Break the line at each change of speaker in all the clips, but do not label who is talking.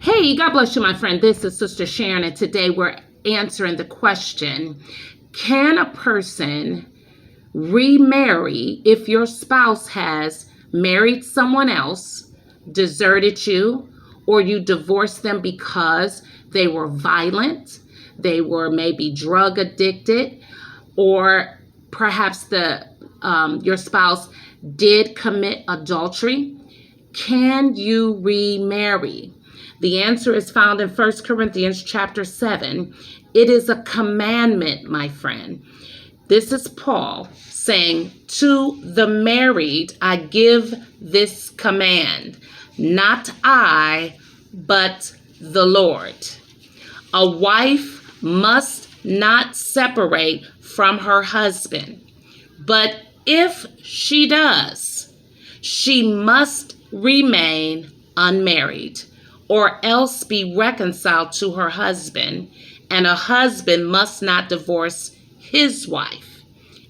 Hey, God bless you, my friend. This is Sister Sharon, and today we're answering the question, can a person remarry if your spouse has married someone else, deserted you, or you divorced them because they were violent, they were maybe drug addicted, or perhaps your spouse did commit adultery? Can you remarry? The answer is found in 1 Corinthians chapter 7. It is a commandment, my friend. This is Paul saying, to the married, I give this command, not I, but the Lord. A wife must not separate from her husband, but if she does, she must remain unmarried, or else be reconciled to her husband, and a husband must not divorce his wife.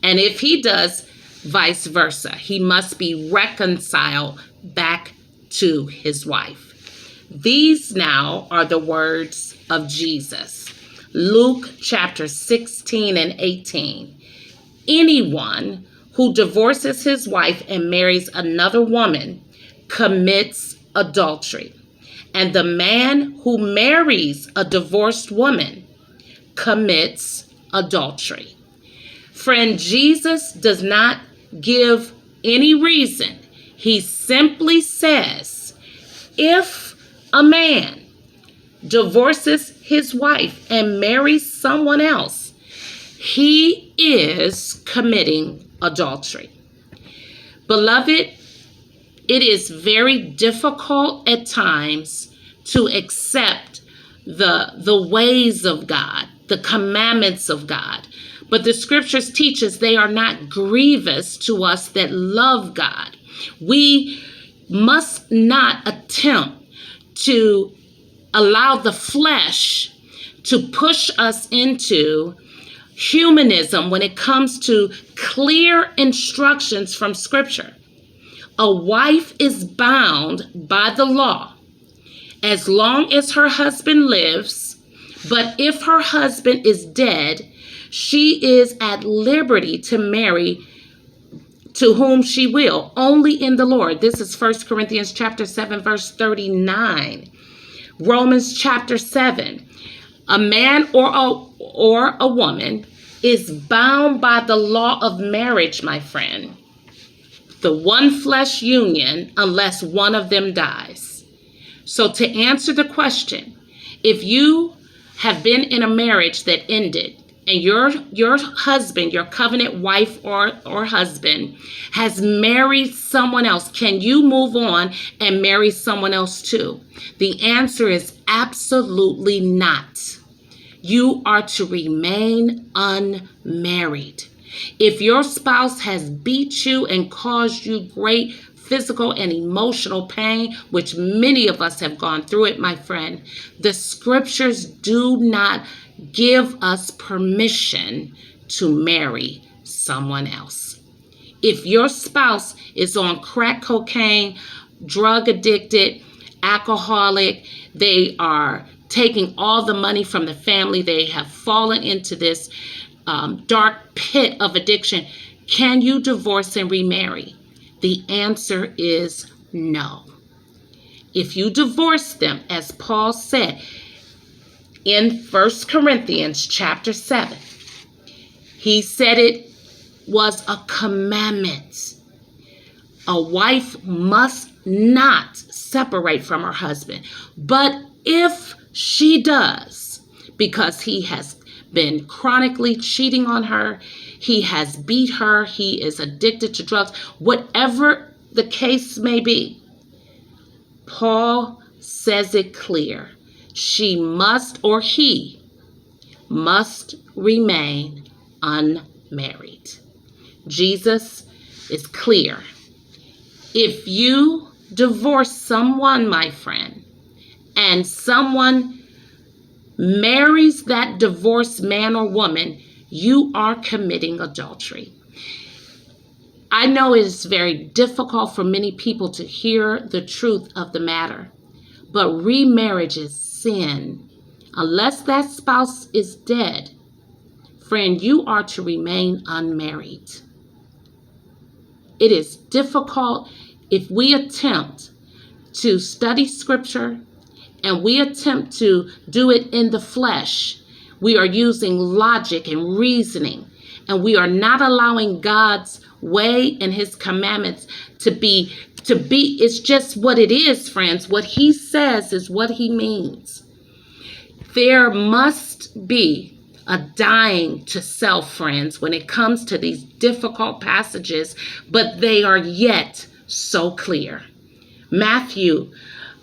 And if he does, vice versa, he must be reconciled back to his wife. These now are the words of Jesus. Luke chapter 16 and 18. Anyone who divorces his wife and marries another woman commits adultery. And the man who marries a divorced woman commits adultery. Friend, Jesus does not give any reason. He simply says, if a man divorces his wife and marries someone else, he is committing adultery. Beloved, it is very difficult at times to accept the ways of God, the commandments of God. But the scriptures teach us they are not grievous to us that love God. We must not attempt to allow the flesh to push us into humanism when it comes to clear instructions from scripture. A wife is bound by the law as long as her husband lives, but if her husband is dead, she is at liberty to marry to whom she will, only in the Lord. This is 1 Corinthians chapter 7, verse 39. Romans chapter 7. A man or a woman is bound by the law of marriage, my friend, the one flesh union, unless one of them dies. So to answer the question, if you have been in a marriage that ended and your husband, your covenant wife or husband has married someone else, can you move on and marry someone else too? The answer is absolutely not. You are to remain unmarried. If your spouse has beat you and caused you great physical and emotional pain, which many of us have gone through it, my friend, the scriptures do not give us permission to marry someone else. If your spouse is on crack cocaine, drug addicted, alcoholic, they are taking all the money from the family, they have fallen into this dark pit of addiction, can you divorce and remarry? The answer is no. If you divorce them, as Paul said in 1 Corinthians chapter 7, he said it was a commandment. A wife must not separate from her husband. But if she does, because he has been chronically cheating on her, he has beat her, he is addicted to drugs, whatever the case may be, Paul says it clear. She must, or he must, remain unmarried. Jesus is clear. If you divorce someone, my friend, and someone marries that divorced man or woman, you are committing adultery. I know it is very difficult for many people to hear the truth of the matter, But remarriage is sin. Unless that spouse is dead, friend, you are to remain unmarried. It is difficult if we attempt to study scripture and we attempt to do it in the flesh. We are using logic and reasoning, and we are not allowing God's way and his commandments to be, it's just what it is, friends. What he says is what he means. There must be a dying to self, friends, when it comes to these difficult passages, but they are yet so clear. Matthew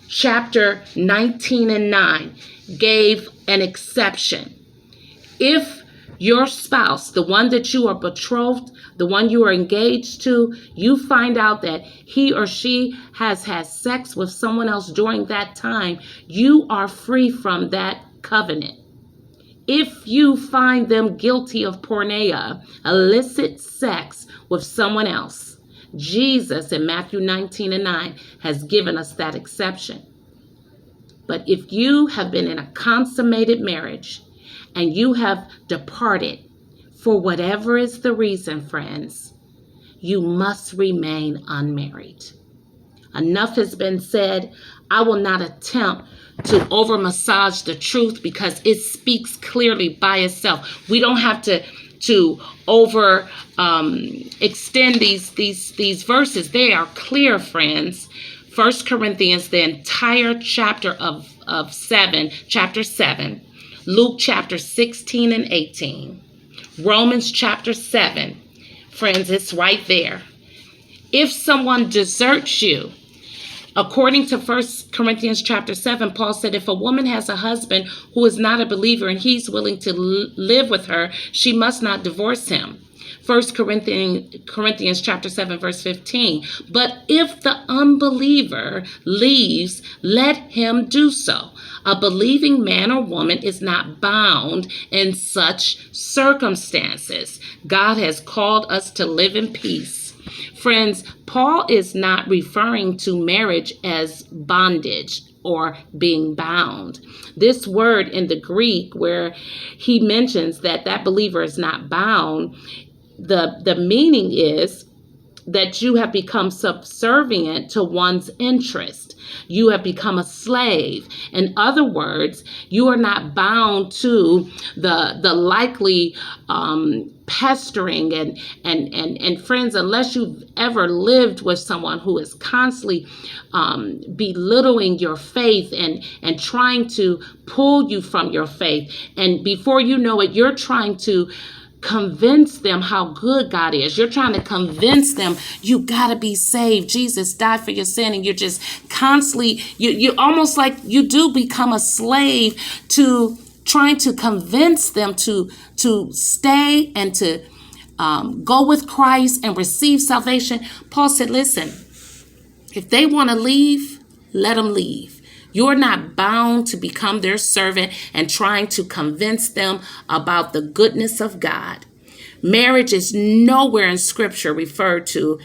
chapter 19 and 9 gave an exception. If your spouse, the one that you are betrothed, the one you are engaged to, you find out that he or she has had sex with someone else during that time, you are free from that covenant. If you find them guilty of porneia, illicit sex with someone else, Jesus in Matthew 19 and 9 has given us that exception. But if you have been in a consummated marriage and you have departed for whatever is the reason, friends, you must remain unmarried. Enough has been said. I will not attempt to over massage the truth because it speaks clearly by itself. We don't have to over extend these verses. They are clear, friends. 1 Corinthians, the entire chapter of 7, chapter 7, Luke chapter 16 and 18, Romans chapter 7. Friends, it's right there. If someone deserts you, according to 1 Corinthians chapter 7, Paul said, if a woman has a husband who is not a believer and he's willing to live with her, she must not divorce him. 1 Corinthians chapter 7, verse 15. But if the unbeliever leaves, let him do so. A believing man or woman is not bound in such circumstances. God has called us to live in peace. Friends, Paul is not referring to marriage as bondage or being bound. This word in the Greek, where he mentions that believer is not bound, the meaning is that you have become subservient to one's interest. You have become a slave. In other words, you are not bound to the likely pestering and friends, unless you've ever lived with someone who is constantly belittling your faith and trying to pull you from your faith. And before you know it, you're trying to convince them how good God is. You're trying to convince them you gotta be saved. Jesus died for your sin, and you're just constantly, you almost like you do become a slave to trying to convince them to stay and to go with Christ and receive salvation. Paul said, listen, if they want to leave, let them leave. You're not bound to become their servant and trying to convince them about the goodness of God. Marriage is nowhere in Scripture referred to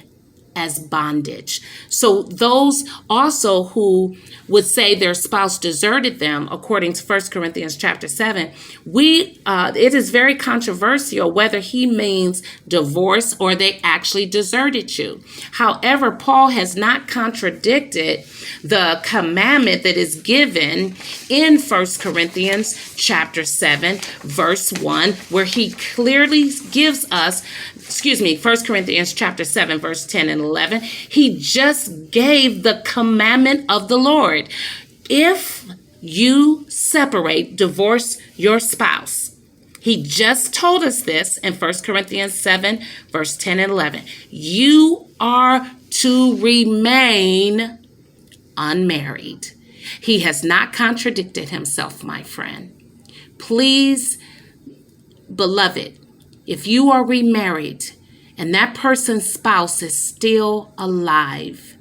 as bondage. So those also who would say their spouse deserted them, according to 1 Corinthians chapter 7, it is very controversial whether he means divorce or they actually deserted you. However, Paul has not contradicted the commandment that is given in 1 Corinthians chapter 7, verse 1, where he clearly gives us, 1 Corinthians chapter 7, verse 10 and 11, he just gave the commandment of the Lord. If you separate, divorce your spouse. He just told us this in 1 Corinthians 7, verse 10 and 11. You are to remain unmarried. He has not contradicted himself, my friend. Please, beloved, if you are remarried and that person's spouse is still alive,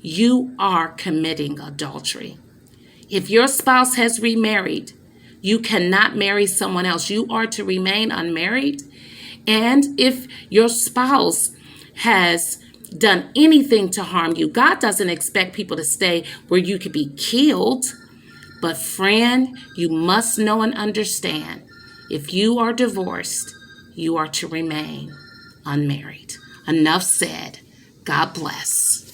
you are committing adultery. If your spouse has remarried, you cannot marry someone else. You are to remain unmarried. And if your spouse has done anything to harm you. God doesn't expect people to stay where you could be killed. But friend, you must know and understand, if you are divorced, you are to remain unmarried. Enough said. God bless.